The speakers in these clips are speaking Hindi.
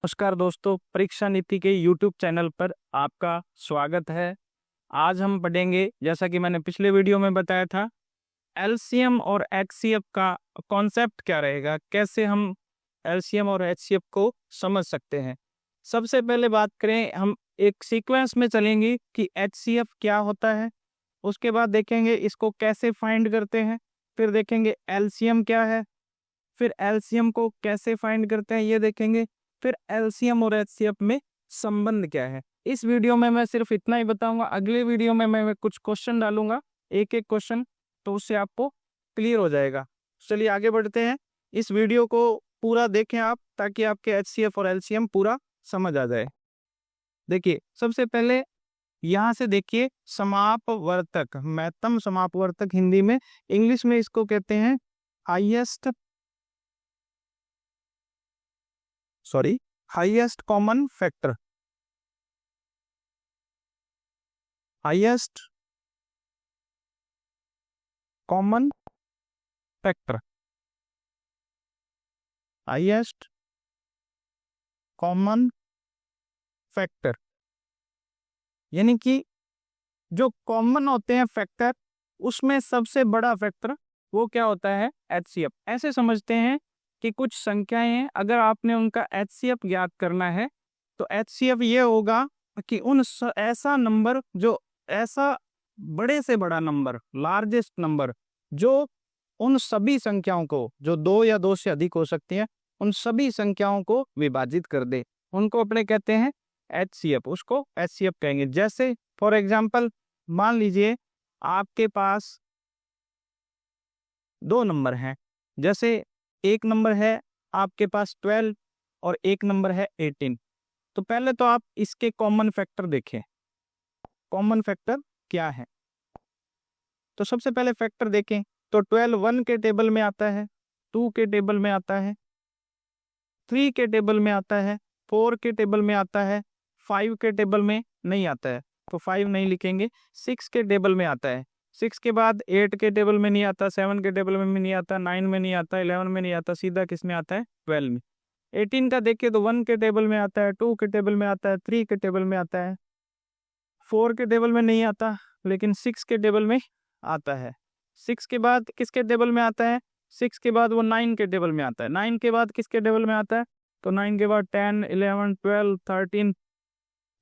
नमस्कार दोस्तों, परीक्षा नीति के YouTube चैनल पर आपका स्वागत है। आज हम पढ़ेंगे, जैसा कि मैंने पिछले वीडियो में बताया था, एलसीएम और एचसीएफ का कॉन्सेप्ट क्या रहेगा, कैसे हम एलसीएम और एचसीएफ को समझ सकते हैं। सबसे पहले बात करें, हम एक सीक्वेंस में चलेंगे कि एचसीएफ क्या होता है, उसके बाद देखेंगे इसको कैसे फाइंड करते हैं, फिर देखेंगे एलसीएम क्या है, फिर एलसीएम को कैसे फाइंड करते हैं ये देखेंगे, फिर एलसीएम और एचसीएफ में संबंध क्या है। इस वीडियो में मैं सिर्फ इतना ही बताऊंगा। अगले वीडियो में मैं कुछ क्वेश्चन डालूंगा, एक एक क्वेश्चन, तो उससे आपको क्लियर हो जाएगा। चलिए आगे बढ़ते हैं। इस वीडियो को पूरा देखें आप, ताकि आपके एचसीएफ और एलसीएम पूरा समझ आ जाए। देखिए, सबसे पहले यहाँ से देखिए, समापवर्तक, महत्तम समापवर्तक हिंदी में, इंग्लिश में इसको कहते हैं highest common factor. Highest common factor, highest common factor, यानी कि जो कॉमन होते हैं फैक्टर, उसमें सबसे बड़ा फैक्टर वो क्या होता है? एचसीएफ। ऐसे समझते हैं कि कुछ संख्याएं हैं, अगर आपने उनका एचसीएफ ज्ञात करना है तो एचसीएफ ये होगा कि ऐसा नंबर, जो ऐसा बड़े से बड़ा नंबर, लार्जेस्ट नंबर, जो उन सभी संख्याओं को, जो दो या दो से अधिक हो सकती है, उन सभी संख्याओं को विभाजित कर दे, उनको अपने कहते हैं एचसीएफ। उसको एचसीएफ कहेंगे। जैसे फॉर एग्जाम्पल, मान लीजिए आपके पास दो नंबर हैं। जैसे एक नंबर है आपके पास 12 और एक नंबर है 18। तो पहले तो आप इसके कॉमन फैक्टर देखें, कॉमन फैक्टर क्या है। तो सबसे पहले फैक्टर देखें तो 12 1 के टेबल में आता है, 2 के टेबल में आता है, 3 के टेबल में आता है, 4 के टेबल में आता है, 5 के टेबल में नहीं आता है, तो 5 नहीं लिखेंगे। 6 के टेबल में आता है, 6 के बाद 8 के टेबल में नहीं आता, 7 के टेबल में नहीं आता, 9 में नहीं आता, 11 में नहीं आता, सीधा किस में आता है? 12 में। 18 का देखिए तो 1 के टेबल में आता है, 2 के टेबल में आता है, 3 के टेबल में आता है, 4 के टेबल में नहीं आता, लेकिन 6 के टेबल में आता है। 6 के बाद किसके टेबल में आता है? 6 के बाद वो 9 के टेबल में आता है। 9 के बाद किसके टेबल में आता है? तो 9 के बाद 10 11 12 13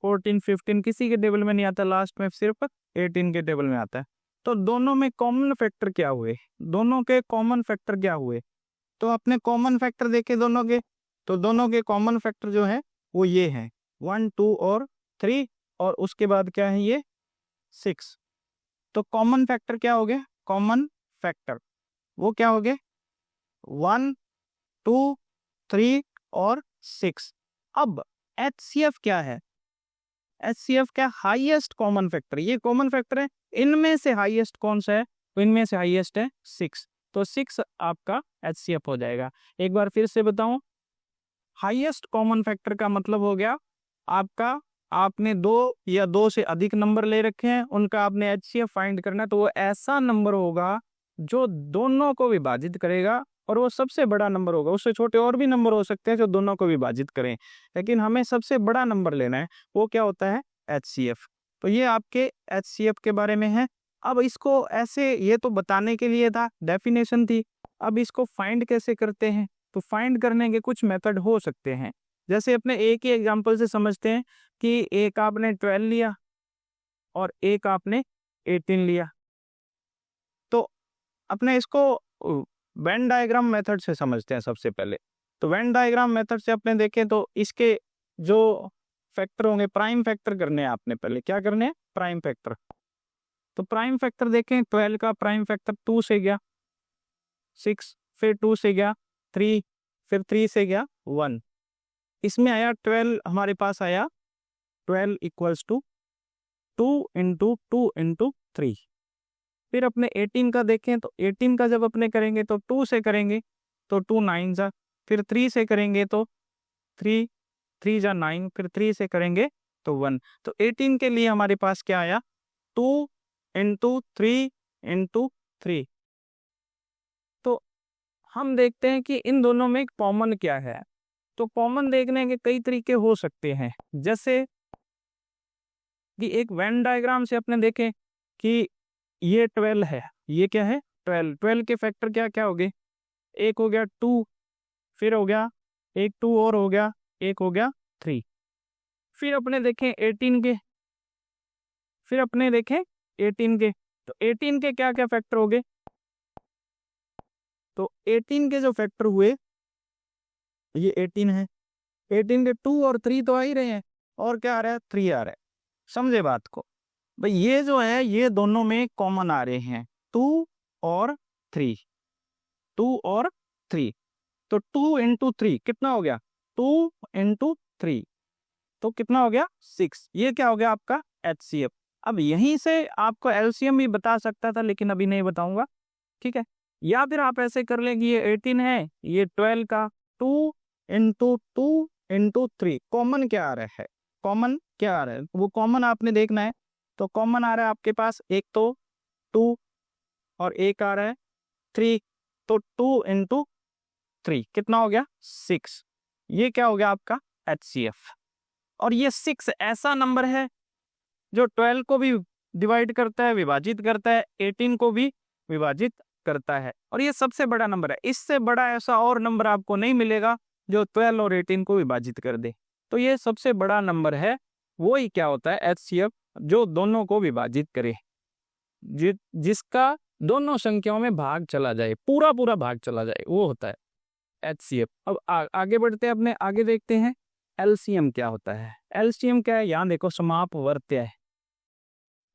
14 15 किसी के टेबल में नहीं आता, लास्ट में सिर्फ 18 के टेबल में आता है। तो दोनों में कॉमन फैक्टर क्या हुए? दोनों के कॉमन फैक्टर क्या हुए? तो अपने कॉमन फैक्टर देखे दोनों के, तो दोनों के कॉमन फैक्टर जो है वो ये है, 1 2 और 3, और उसके बाद क्या है? ये 6। तो कॉमन फैक्टर क्या हो गया? कॉमन फैक्टर वो क्या हो गए? 1 2 3 और 6। अब एचसीएफ क्या है? एचसीएफ क्या? Highest common factor. ये कॉमन फैक्टर है, इनमें से हाईएस्ट कौन सा है? तो इनमें से हाईएस्ट है 6। तो 6 आपका एचसीएफ हो जाएगा। एक बार फिर से बताऊं, हाईएस्ट कॉमन फैक्टर का मतलब हो गया आपका, आपने दो या दो से अधिक नंबर ले रखे हैं, उनका आपने एचसीएफ फाइंड करना है, तो वो ऐसा नंबर होगा जो दोनों को विभाजित करेगा, और वो सबसे बड़ा नंबर होगा। उससे छोटे और भी नंबर हो सकते हैं जो दोनों को विभाजित करें, लेकिन हमें सबसे बड़ा नंबर लेना है। वो क्या होता है? एचसीएफ। तो ये आपके एचसीएफ के बारे में है। अब इसको ऐसे, ये तो बताने के लिए था, डेफिनेशन थी। अब इसको फाइंड कैसे करते हैं? तो फाइंड करने के कुछ मेथड हो सकते हैं। जैसे अपने एक ही एग्जांपल से समझते हैं कि एक आपने 12 लिया और एक आपने 18 लिया। तो अपने इसको वेन डायग्राम मेथड से समझते हैं सबसे पहले। तो वेन डायग्राम मेथड से अपने देखें तो इसके जो फैक्टर होंगे, प्राइम फैक्टर करने हैं आपने। पहले क्या करने हैं? Prime factor. तो प्राइम फैक्टर देखें, 12 का प्राइम फैक्टर 2 से गया 6, फिर 2 से गया 3, फिर 3 से गया 1, इसमें आया 12, हमारे पास आया 12 इक्वल्स टू 2 इंटू 2 इंटू 3। फिर अपने 18 का देखें तो 18 का जब अपने करेंगे तो 2 से करेंगे तो 2 9 जा, फिर 3 से करेंगे तो 3 3 जा 9, फिर 3 से करेंगे तो 1। तो 18 के लिए हमारे पास क्या आया? 2 इंटू 3 इंटू 3। तो हम देखते हैं कि इन दोनों में कॉमन क्या है। तो कॉमन देखने के कई तरीके हो सकते हैं, जैसे कि एक वेन डायग्राम से अपने देखें कि ये 12 है, ये क्या है 12, 12 के फैक्टर क्या क्या हो गए, एक हो गया 2, फिर हो गया एक 2 और हो गया, एक हो गया 3, फिर अपने देखें 18 के, फिर अपने देखें 18 के, तो 18 के क्या क्या फैक्टर हो गए, तो 18 के जो फैक्टर हुए ये 18 है, 18 के 2 और 3 तो आ ही रहे हैं, और क्या आ रहा है 3 आ रहा है। समझे बात को भाई, ये जो है ये दोनों में कॉमन आ रहे हैं 2 और 3, 2 और 3, तो 2 इंटू 3 कितना हो गया, 2 इंटू 3 तो कितना हो गया 6, ये क्या हो गया आपका HCF। अब यहीं से आपको LCM भी बता सकता था लेकिन अभी नहीं बताऊंगा, ठीक है। या फिर आप ऐसे कर लें कि ये 18 है, ये 12 का 2 इंटू 2 इंटू 3, कॉमन क्या आ रहा है, कॉमन क्या आ रहा है वो कॉमन आपने देखना है। तो कॉमन आ रहा है आपके पास एक तो 2 और एक आ रहा है 3, तो 2 इंटू 3 कितना हो गया 6, ये क्या हो गया आपका HCF। और ये 6 ऐसा नंबर है जो 12 को भी डिवाइड करता है, विभाजित करता है, 18 को भी विभाजित करता है, और ये सबसे बड़ा नंबर है। इससे बड़ा ऐसा और नंबर आपको नहीं मिलेगा जो 12 और 18 को विभाजित कर दे। तो ये सबसे बड़ा नंबर है, वो ही क्या होता है HCF, जो दोनों को विभाजित करे, जिसका दोनों संख्याओं में भाग चला जाए, पूरा पूरा भाग चला जाए, वो होता है HCF। अब आगे बढ़ते हैं, अपने आगे देखते हैं LCM क्या होता है। LCM क्या है, यहाँ देखो समापवर्त्य है।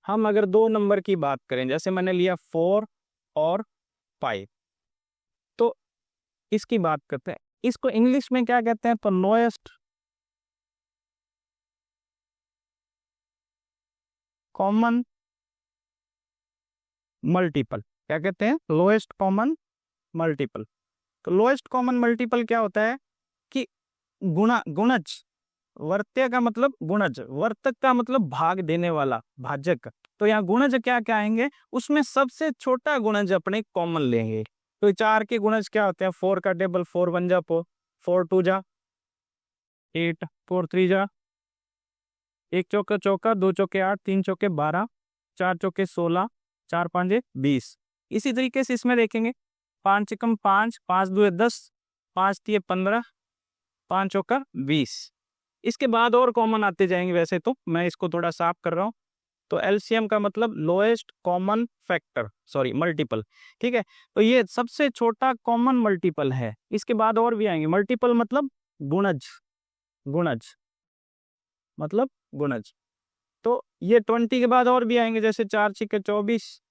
हम अगर दो नंबर की बात करें, जैसे मैंने लिया 4 और 5, तो इसकी बात करते हैं, इसको इंग्लिश में क्या कहते हैं, तो लोएस्ट कॉमन मल्टीपल, क्या कहते हैं लोएस्ट कॉमन मल्टीपल। तो लोएस्ट कॉमन मल्टीपल क्या होता है कि गुणज, वर्त्य का मतलब गुणज, वर्तक का मतलब भाग देने वाला, भाजक। तो यहाँ गुणज क्या क्या आएंगे, उसमें सबसे छोटा गुणज अपने कॉमन लेंगे। तो 4 के गुणज क्या होते हैं, 4 का टेबल 4 1 जा 4, 4 2 जा 8, 4 3 जा, 1 चौका चौका, 2 चौके 8, 3 चौके 12, 4 चौके 16, 4 5 20। इसी तरीके से इसमें देखेंगे 5 एकम 5, 5 2 10, 5 3 15, 5 चौका 20। इसके बाद और कॉमन आते जाएंगे, वैसे तो मैं इसको थोड़ा साफ कर रहा हूँ। तो LCM का मतलब lowest common factor, sorry multiple, ठीक है। तो ये सबसे छोटा कॉमन मल्टीपल है। इसके बाद और भी आएंगे, मल्टीपल मतलब गुणज, गुणज मतलब गुणज। तो ये 20 के बाद और भी आएंगे, जैसे 4 6 24,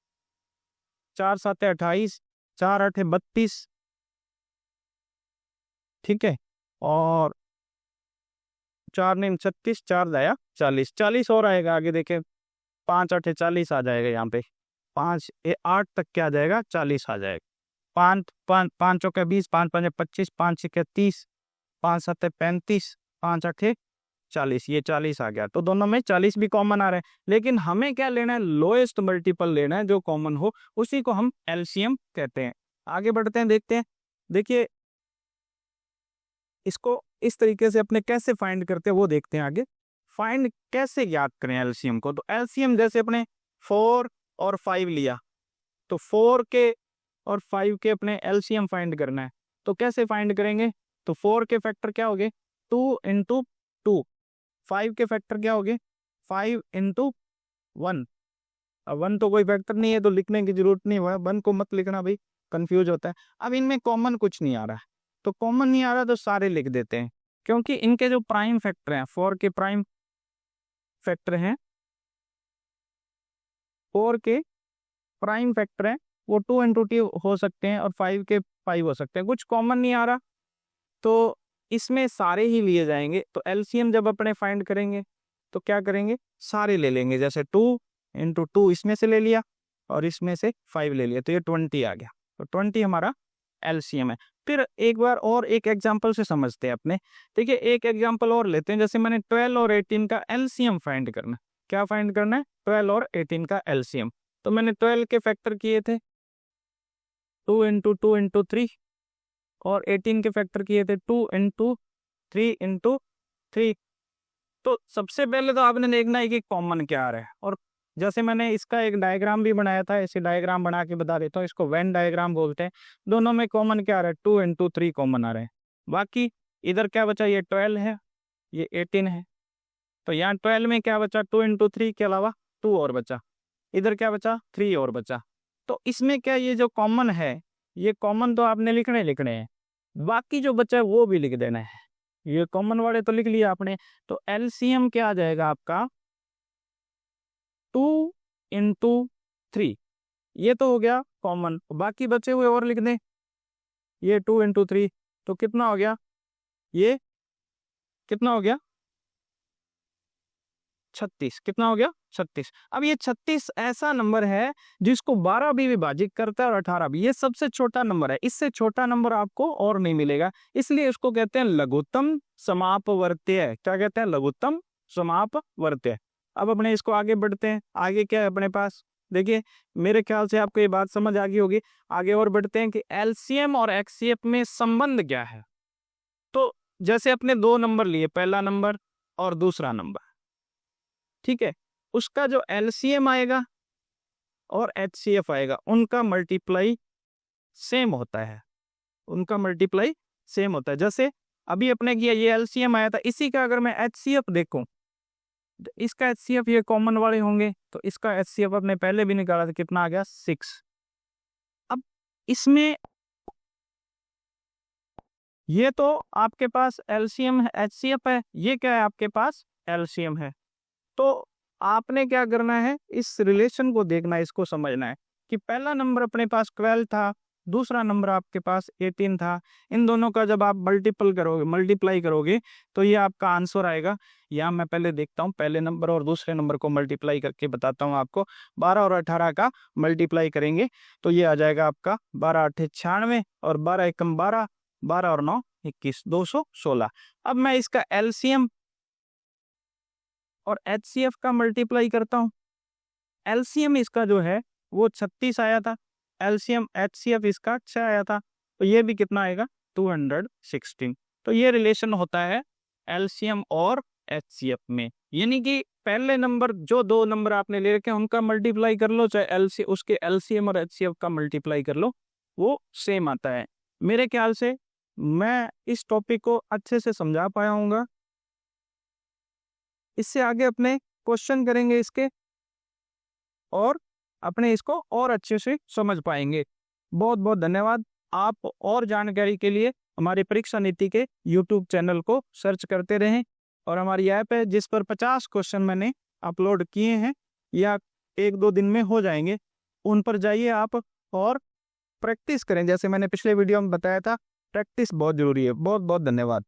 4 7 28, 4 8 32, ठीक है, और 4 9 36, 4 दाया 40, 40 और आएगा आगे देखें, 5 8 40 आ जाएगा यहाँ पे, 5 8 तक क्या आ जाएगा 40 आ जाएगा, 5 5 5 चौके 20, 5 5 25, 5 6 30, 5 7 35, 5 8 40, ये 40 आ गया। तो दोनों में 40 भी कॉमन आ रहा है, लेकिन हमें क्या लेना है, लोएस्ट मल्टीपल लेना है जो कॉमन हो, उसी को हम LCM कहते हैं। आगे बढ़ते हैं, देखते हैं, देखिए इसको इस तरीके से अपने कैसे फाइंड करते हैं वो देखते हैं आगे। फाइंड कैसे याद करें LCM को, तो LCM जैसे अपने 4 और 5 लिया, तो 4 के और 5 के अपने LCM फाइंड करना है, तो कैसे फाइंड करेंगे, तो 4 के फैक्टर क्या हो गए 2 इंटू 2, 5 के फैक्टर क्या हो गए 5 इंटू 1। अब 1 तो कोई फैक्टर नहीं है तो लिखने की जरूरत नहीं हुआ, 1 को मत लिखना भाई, कंफ्यूज होता है। अब इनमें कॉमन कुछ नहीं आ रहा है, तो कॉमन नहीं आ रहा तो सारे लिख देते हैं, क्योंकि इनके जो प्राइम फैक्टर हैं, 4 के प्राइम फैक्टर हैं, 4 के प्राइम फैक्टर हैं वो 2 इंटू 2 हो सकते हैं और 5 के 5 हो सकते हैं, कुछ कॉमन नहीं आ रहा तो इसमें सारे ही लिए जाएंगे। तो LCM जब अपने फाइंड करेंगे तो क्या करेंगे, सारे ले लेंगे, जैसे 2 इंटू 2 इसमें से ले लिया और इसमें से 5 ले लिया, तो ये 20 आ गया। तो 20 हमारा LCM है। फिर एक बार और एक एग्जाम्पल से समझते हैं अपने, देखिए एक एग्जाम्पल और लेते हैं, जैसे मैंने 12 और 18 का LCM फाइंड करना, क्या फाइंड करना है 12 और 18 का LCM। तो मैंने 12 के फैक्टर किए थे 2 इंटू 2 इंटू 3 और 18 के फैक्टर किए थे 2 इंटू 3 इंटू 3। तो सबसे पहले तो आपने देखना है कि कॉमन क्या आ रहा है, और जैसे मैंने इसका एक डायग्राम भी बनाया था, ऐसे डायग्राम बना के बता देता हूँ, इसको वेन डायग्राम बोलते हैं। दोनों में कॉमन क्या आ रहा है, 2 इंटू 3 कॉमन आ रहे हैं। बाकी इधर क्या बचा, ये 12 है, ये 18 है, तो यहाँ 12 में क्या बचा, 2 इंटू 3 के अलावा 2 और बचा, इधर क्या बचा, 3 और बचा। तो इसमें क्या, ये जो कॉमन है, ये कॉमन तो आपने लिखने हैं, बाकी जो बचा है वो भी लिख देना है। ये कॉमन वाले तो लिख लिया आपने, तो एलसीएम क्या आ जाएगा आपका, 2 इंटू 3, ये तो हो गया कॉमन। बाकी बचे हुए और लिख दें, ये 2 इंटू 3, तो कितना हो गया, ये कितना हो गया, 36। कितना हो गया, 36। अब ये 36 ऐसा नंबर है जिसको 12 भी विभाजित करता है और 18 भी। ये सबसे छोटा नंबर है, इससे छोटा नंबर आपको और नहीं मिलेगा, इसलिए इसको कहते हैं लघुत्तम समापवर्त्य। क्या कहते हैं, लघुत्तम समापवर्त्य। अब अपने इसको आगे बढ़ते हैं, आगे क्या है अपने पास, देखिए मेरे ख्याल से आपको ये बात समझ आ गई होगी। आगे और बढ़ते हैं कि एलसीएम और एचसीएफ में संबंध क्या है। तो जैसे अपने 2 नंबर लिए, पहला नंबर और दूसरा नंबर, ठीक है, उसका जो एलसीएम आएगा और एचसीएफ आएगा, उनका मल्टीप्लाई सेम होता है, उनका मल्टीप्लाई सेम होता है। जैसे अभी अपने किया, ये एलसीएम आया था, इसी का अगर मैं एचसीएफ देखूं, तो इसका एचसीएफ ये कॉमन वाले होंगे, तो इसका एचसीएफ अपने पहले भी निकाला था, कितना आ गया, 6। अब इसमें ये तो आपके पास एलसीएम है, एचसीएफ है, ये क्या है आपके पास एलसीएम है। तो आपने क्या करना है, इस रिलेशन को देखना है, इसको समझना है कि पहला नंबर अपने पास 12 था, दूसरा नंबर आपके पास 18 था। इन दोनों का जब आप मल्टीप्लाई करोगे तो ये आपका आंसर आएगा। यहाँ मैं पहले देखता हूँ, पहले नंबर और दूसरे नंबर को मल्टीप्लाई करके बताता हूँ आपको। 12 और 18 का मल्टीप्लाई करेंगे तो ये आ जाएगा आपका 12 8 96 और 12 एकम 12, 12 और 9 21, 216। अब मैं इसका एलसीएम और एचसीएफ का मल्टीप्लाई करता हूं। एलसीएम इसका जो है वो 36 आया था, एलसीएम एचसीएफ इसका 6 आया था, तो ये भी कितना आएगा, 216। तो ये रिलेशन होता है एलसीएम और एचसीएफ में, यानी कि पहले नंबर जो 2 नंबर आपने ले रखे हैं उनका मल्टीप्लाई कर लो, चाहे उसके एलसीएम और एचसीएफ का मल्टीप्लाई कर लो, वो सेम आता है। मेरे ख्याल से मैं इस टॉपिक को अच्छे से समझा पाया हूँगा। इससे आगे अपने क्वेश्चन करेंगे इसके, और अपने इसको और अच्छे से समझ पाएंगे। बहुत बहुत धन्यवाद। आप और जानकारी के लिए हमारे परीक्षा नीति के YouTube चैनल को सर्च करते रहें, और हमारी ऐप है जिस पर 50 क्वेश्चन मैंने अपलोड किए हैं, या 1-2 दिन में हो जाएंगे, उन पर जाइए आप और प्रैक्टिस करें। जैसे मैंने पिछले वीडियो में बताया था, प्रैक्टिस बहुत जरूरी है। बहुत बहुत धन्यवाद।